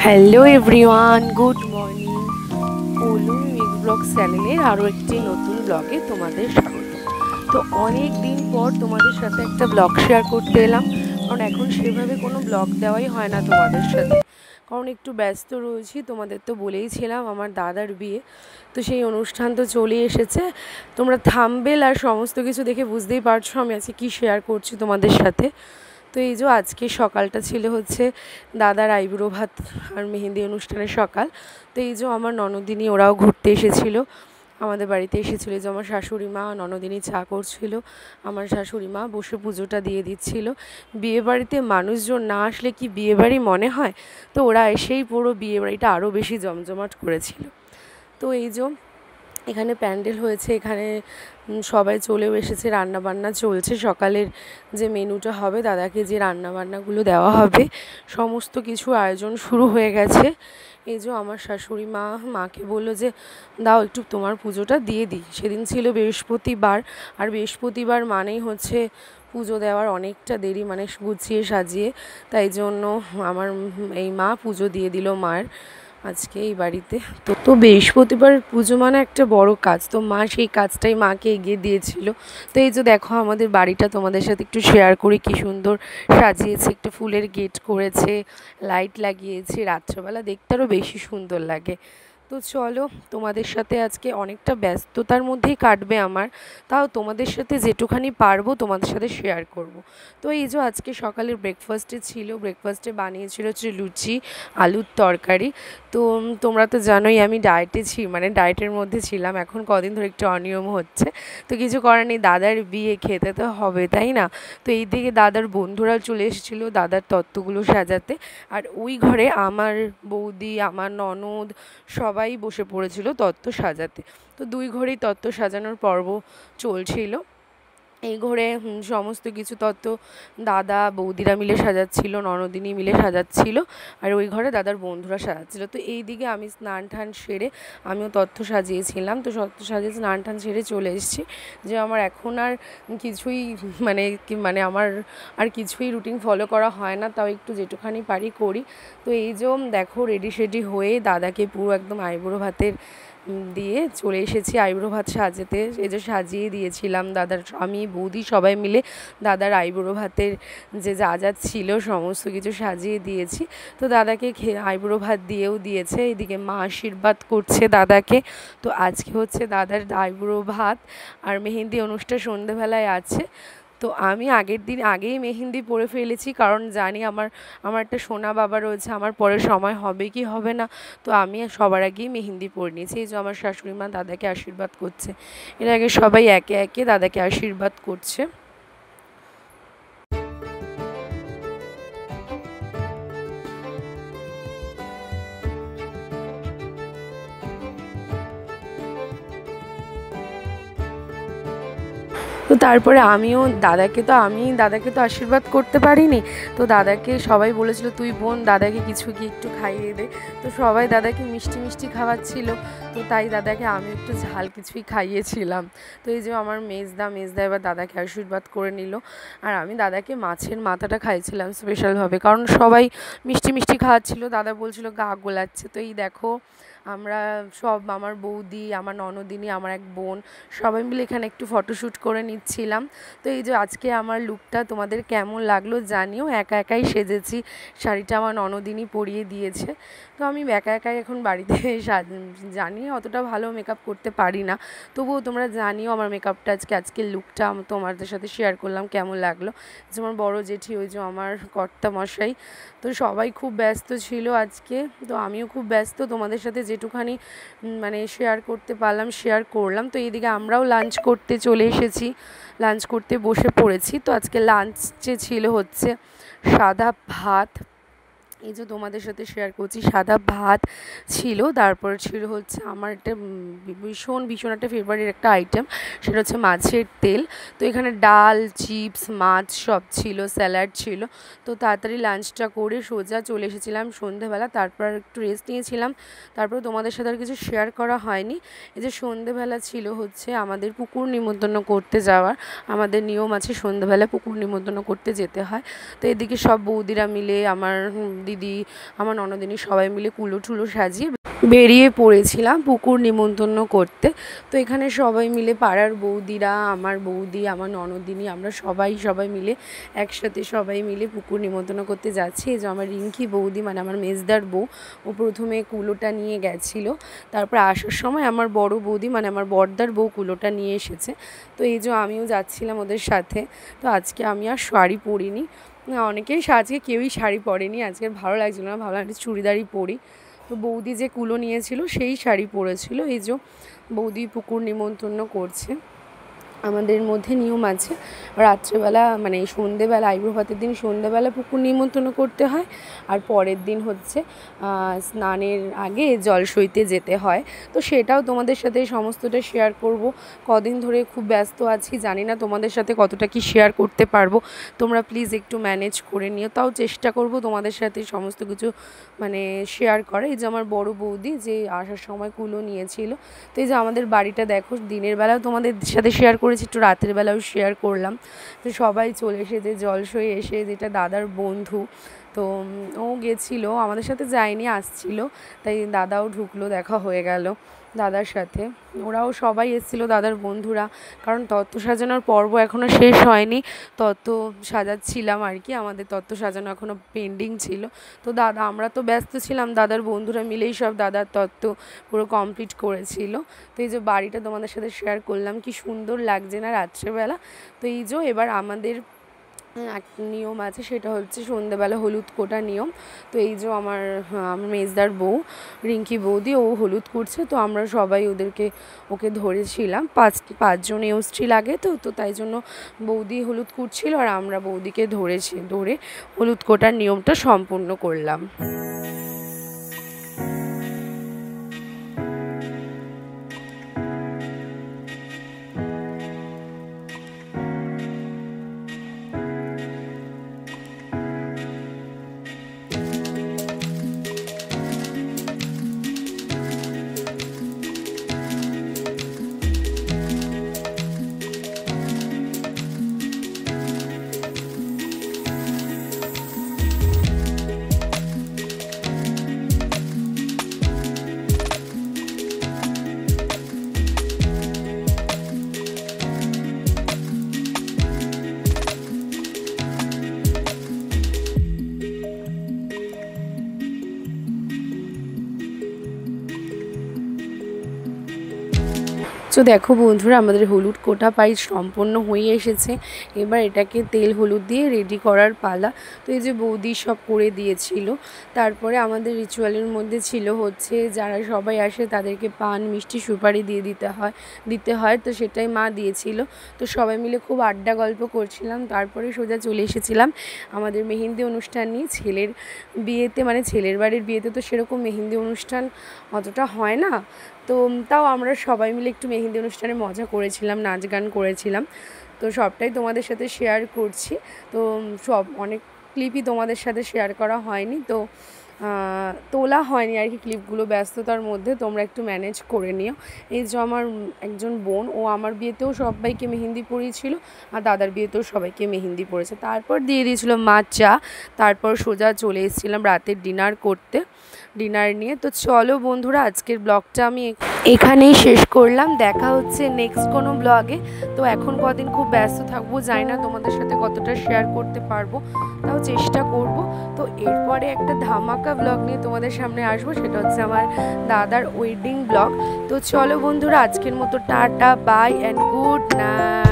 Hello everyone, good morning. পলু mix blog চ্যানেলের আরও একটি নতুন ব্লগে তোমাদের স্বাগত। তো অনেক দিন পর তোমাদের সাথে একটা ব্লগ শেয়ার করতে এলাম, কারণ এখন সেভাবে কোনো ব্লগ দেওয়াই হয় না তোমাদের সাথে, কারণ একটু ব্যস্ত রয়েছি। তোমাদের তো বলেইছিলাম আমার দাদার বিয়ে, তো সেই অনুষ্ঠান তো চলে এসেছে। তোমরা থাম্বনেল আর সমস্ত কিছু দেখে বুঝতেই পারছো আমি আজকে কী শেয়ার করছি তোমাদের সাথে। তো এই যে আজকে সকালটা ছিল হচ্ছে দাদার আইবুড়ো ভাত আর মেহেন্দি অনুষ্ঠানের সকাল। তো এই যে আমার ননদিনী ওরাও ঘুরতে এসেছিলো, আমাদের বাড়িতে এসেছিলো। যে আমার শাশুড়ি মা ননদিনী চা করছিল, আমার শাশুড়ি মা বসে পুজোটা দিয়ে দিচ্ছিল। বিয়েবাড়িতে মানুষজন না আসলে কি বিয়েবাড়ি মনে হয়? তো ওরা এসেই পুরো বিয়েবাড়িটা আরও বেশি জমজমাট করেছিল। তো এই যে এখানে প্যান্ডেল হয়েছে, এখানে সবাই চলেও এসেছে, রান্নাবান্না চলছে। সকালের যে মেনুটা হবে, দাদাকে যে রান্নাবান্নাগুলো দেওয়া হবে, সমস্ত কিছু আয়োজন শুরু হয়ে গেছে। এই যে আমার শাশুড়ি মাকে বললো যে দাও একটু তোমার পুজোটা দিয়ে দিই। সেদিন ছিল বৃহস্পতিবার, আর বৃহস্পতিবার মানেই হচ্ছে পুজো দেওয়ার অনেকটা দেরি, মানে গুছিয়ে সাজিয়ে। তাই জন্য আমার এই মা পুজো দিয়ে দিল মায়ের আজকে এই বাড়িতে। তো বৃহস্পতিবার পুজো মানে একটা বড় কাজ, তো মা সেই কাজটাই মাকে এগিয়ে দিয়েছিল। তো এই যে দেখো আমাদের বাড়িটা তোমাদের সাথে একটু শেয়ার করি, কী সুন্দর সাজিয়েছে, একটা ফুলের গেট করেছে, লাইট লাগিয়েছে, রাত্রেবেলা দেখতে আরও বেশি সুন্দর লাগে। তো চলো, তোমাদের সাথে আজকে অনেকটা ব্যস্ততার মধ্যেই কাটবে আমার, তাও তোমাদের সাথে যেটুখানি পারবো তোমাদের সাথে শেয়ার করব। তো এই যে আজকে সকালের ব্রেকফাস্টে বানিয়েছিল হচ্ছে লুচি, আলুর তরকারি। তো তোমরা তো জানোই আমি ডায়েটের মধ্যে ছিলাম, এখন কদিন ধরে একটু অনিয়ম হচ্ছে। তো কিছু করার নেই, দাদার বিয়ে, খেতে তো হবে তাই না? তো এই দিকে দাদার বন্ধুরা চলে এসেছিলো দাদার তত্ত্বগুলো সাজাতে, আর ওই ঘরে আমার বৌদি, আমার ননদ সবাই বসে পড়েছিল তত্ত্ব সাজাতে। তো দুই ঘরেই তত্ত্ব সাজানোর পর্ব চলছিল। এই ঘরে সমস্ত কিছু তত্ত্ব দাদা বৌদিরা মিলে সাজাচ্ছিল, ননদিনী মিলে সাজাচ্ছিল, আর ওই ঘরে দাদার বন্ধুরা সাজাচ্ছিল। তো এই দিকে আমি স্নান টান সেরে আমিও তত্ত্ব সাজিয়েছিলাম। তো তত্ত্ব সাজিয়ে স্নান টান সেরে চলে এসেছি। যে আমার এখন আর কিছুই আমার আর কিছুই রুটিন ফলো করা হয় না, তাও একটু যেটুখানি পারি করি। তো এই যে দেখো রেডি শেডি হয়ে দাদাকে পুরো একদম আইবুড়ো ভাতের দিয়ে চলে এসেছি আইবুড়ো ভাত সাজাতে। এই যে সাজিয়ে দিয়েছিলাম দাদার, আমি বৌদি সবাই মিলে দাদার আইবুড়ো ভাতের যে যা যা ছিল সমস্ত কিছু সাজিয়ে দিয়েছি। তো দাদাকে আইবুড়ো ভাত দিয়েও দিয়েছে। এদিকে মা আশীর্বাদ করছে দাদাকে। তো আজকে হচ্ছে দাদার আইবুড়ো ভাত আর মেহেন্দি অনুষ্ঠান সন্ধেবেলায় আছে। তো আমি আগের দিন আগেই মেহেন্দি পরে ফেলেছি, কারণ জানি আমার একটা সোনা বাবা রয়েছে, আমার পরে সময় হবে কি হবে না। তো আমি সবার আগেই মেহেন্দি পরে নিয়েছি। এই যে আমার শাশুড়ি মা দাদাকে আশীর্বাদ করছে, এর আগে সবাই একে একে দাদাকে আশীর্বাদ করছে। তো তারপরে দাদাকে তো আশীর্বাদ করতে পারিনি। তো দাদাকে সবাই বলেছিল তুই বোন দাদাকে কিছু কি একটু খাইয়ে দে। তো সবাই দাদাকে মিষ্টি মিষ্টি খাওয়াচ্ছিল, তো তাই দাদাকে আমি একটু ঝাল কিছুই খাইয়েছিলাম। তো এই যে আমার মেজদা এবার দাদাকে আশীর্বাদ করে নিল, আর আমি দাদাকে মাছের মাথাটা খাইয়েছিলাম স্পেশালভাবে, কারণ সবাই মিষ্টি মিষ্টি খাওয়াচ্ছিল, দাদা বলছিল গা গোলাচ্ছে। তো এই দেখো আমরা সব, আমার বৌদি, আমার ননদিনী, আমার এক বোন, সবাই মিলে এখানে একটু ফটোশ্যুট করে নিচ্ছিলাম। তো এই যে আজকে আমার লুকটা তোমাদের কেমন লাগলো জানিও। একা একাই সেজেছি, শাড়িটা আমার ননদিনী পরিয়ে দিয়েছে। তো আমি একা একাই এখন বাড়িতে জানি অতটা ভালো মেকআপ করতে পারি না, তবুও তোমরা জানিও আমার মেকআপটা আজকের লুকটা তোমাদের সাথে শেয়ার করলাম কেমন লাগলো। যে আমার বড় জেঠি, ওই যে আমার কর্তা মশাই, তো সবাই খুব ব্যস্ত ছিল আজকে। তো আমিও খুব ব্যস্ত, তোমাদের সাথে যেটুখানি শেয়ার করতে পারলাম শেয়ার করলাম। তো এইদিকে আমরাও লাঞ্চ করতে চলে এসেছি, লাঞ্চ করতে বসে পড়েছি। তো আজকে লাঞ্চে ছিল হচ্ছে সাদা ভাত, এই যে তোমাদের সাথে শেয়ার করছি, সাদা ভাত ছিল। তারপর ছিল হচ্ছে আমার একটা ভীষণ একটা ফেভারিট একটা আইটেম, সেটা হচ্ছে মাছের তেল। তো এখানে ডাল, চিপস, মাছ সব ছিল, স্যালাড ছিল। তো তাড়াতাড়ি লাঞ্চটা করে সোজা চলে এসেছিলাম সন্ধেবেলা, তারপর একটু রেস্ট নিয়েছিলাম। তারপর তোমাদের সাথে আর কিছু শেয়ার করা হয়নি। এই যে সন্ধেবেলা ছিল হচ্ছে আমাদের পুকুর নিমন্ত্রণ করতে যাওয়ার, আমাদের নিয়ম আছে সন্ধেবেলা পুকুর নিমন্ত্রণ করতে যেতে হয়। তো এদিকে সব বৌদিরা মিলে, আমার দিদি, আমার ননদিনী সবাই মিলে কুলো টুলো সাজিয়ে বেরিয়ে পড়েছিলাম পুকুর নিমন্ত্রণ করতে। তো এখানে সবাই মিলে পাড়ার বৌদিরা, আমার বৌদি, আমার ননদিনী, আমরা সবাই মিলে একসাথে সবাই মিলে পুকুর নিমন্ত্রণ করতে যাচ্ছি। এই যে আমার রিঙ্কি বৌদি, মানে আমার মেজদার বউ, ও প্রথমে কুলোটা নিয়ে গেছিলো। তারপর আসার সময় আমার বড় বৌদি, মানে আমার বড়দার বউ, কুলোটা নিয়ে এসেছে। তো এই যে আমিও যাচ্ছিলাম ওদের সাথে। তো আজকে আমি আর শাড়ি পরিনি, অনেকেই আজকে কেউই শাড়ি পরেনি, আজকে ভালো লাগছিল না, ভাবলাম একটা চুড়িদারই পরি। তো বৌদি যে কুলো নিয়েছিল সেই শাড়ি পরেছিল। এই যে বৌদি পুকুর নিমন্ত্রণ করছে। আমাদের মধ্যে নিয়ম আছে রাত্রেবেলা, মানে সন্ধেবেলা, আইবুড়ো ভাতের দিন সন্ধেবেলা পুকুর নিমন্ত্রণ করতে হয়, আর পরের দিন হচ্ছে স্নানের আগে জল সইতে যেতে হয়। তো সেটাও তোমাদের সাথে সমস্তটা শেয়ার করব। কদিন ধরে খুব ব্যস্ত আছি, জানি না তোমাদের সাথে কতটা কি শেয়ার করতে পারবো। তোমরা প্লিজ একটু ম্যানেজ করে নিও, তাও চেষ্টা করব তোমাদের সাথে সমস্ত কিছু মানে শেয়ার করে। এই যে আমার বড় বৌদি যে আসার সময় কুলো নিয়েছিল। তো এই যে আমাদের বাড়িটা দেখো, দিনের বেলাও তোমাদের সাথে শেয়ার করেছি, একটু রাতের বেলাও শেয়ার করলাম। তো সবাই চলে এসেছে জলসই এসে, যেটা দাদার বন্ধু, তো ও গেছিলো, আমাদের সাথে যায়নি, আসছিল, তাই দাদাও ঢুকলো, দেখা হয়ে গেল দাদার সাথে। ওরাও সবাই এসেছিলো দাদার বন্ধুরা, কারণ তত্ত্ব সাজানোর পর্ব এখনও শেষ হয়নি, তত্ত্ব সাজাচ্ছিলাম আর কি, আমাদের তত্ত্ব সাজানো এখনও পেন্ডিং ছিল। তো আমরা তো ব্যস্ত ছিলাম, দাদার বন্ধুরা মিলেই সব দাদার তত্ত্ব পুরো কমপ্লিট করেছিল। তো এই যে বাড়িটা তোমাদের সাথে শেয়ার করলাম, কি সুন্দর লাগছে না রাত্রেবেলা। তো এই যে এবার আমাদের একটা নিয়ম আছে, সেটা হচ্ছে সন্ধ্যেবেলা হলুদ কোটা নিয়ম। তো এই যে আমার মেজদার বউ রিঙ্কি বৌদি, ও হলুদ কুটছে। তো আমরা সবাই ওকে ধরেছিলাম, পাঁচজন এউস্ট্রি লাগে, তো তাই জন্য বৌদি হলুদ কুটছিল, আর আমরা বৌদিকে ধরে হলুদ কোটার নিয়মটা সম্পূর্ণ করলাম। তো দেখো বন্ধুরা, আমাদের হলুদ কোটা পাই সম্পন্ন হয়ে এসেছে। এবার এটাকে তেল হলুদ দিয়ে রেডি করার পালা। তো এই যে বৌদি সব করে দিয়েছিল। তারপরে আমাদের রিচুয়ালের মধ্যে ছিল হচ্ছে যারা সবাই আসে তাদেরকে পান মিষ্টি সুপারি দিতে হয়। তো সেটাই মা দিয়েছিল। তো সবাই মিলে খুব আড্ডা গল্প করছিলাম। তারপরে সোজা চলে এসেছিলাম আমাদের মেহেন্দি অনুষ্ঠান নিয়ে। ছেলের বিয়েতে, মানে ছেলের বাড়ির বিয়েতে তো সেরকম মেহেন্দি অনুষ্ঠান অতটা হয় না, তো তাও আমরা সবাই মিলে একটু মেহেন্দি অনুষ্ঠানে মজা করেছিলাম, নাচ গান করেছিলাম। তো সবটাই তোমাদের সাথে শেয়ার করছি। তো অনেক ক্লিপই তোমাদের সাথে শেয়ার করা হয়নি, তো তোলা হয়নি আর কি ক্লিপগুলো, ব্যস্ততার মধ্যে তোমরা একটু ম্যানেজ করে নিও। এই যে আমার একজন বোন, ও আমার বিয়েতেও সবাইকে মেহেন্দি পরিয়েছিল, আর দাদার বিয়েতেও সবাইকে মেহেন্দি পরেছে। তারপর দিয়ে দিয়েছিল মা চা। তারপর সোজা চলে এসেছিলাম রাতের ডিনার নিয়ে। তো চলো বন্ধুরা, আজকের ব্লগটা আমি এখানেই শেষ করলাম। দেখা হচ্ছে নেক্সট কোনো ব্লগে। তো এখন কদিন খুব ব্যস্ত থাকবো, জানি না তোমাদের সাথে কতটা শেয়ার করতে পারবো, তাও চেষ্টা করব। তো এরপরে একটা ধামাকা ব্লগ নিয়ে তোমাদের সামনে আসবো, সেটা হচ্ছে আমার দাদার ওয়েডিং ব্লগ। তো চলো বন্ধুরা, আজকের মতো টাটা, বাই অ্যান্ড গুড নাইট।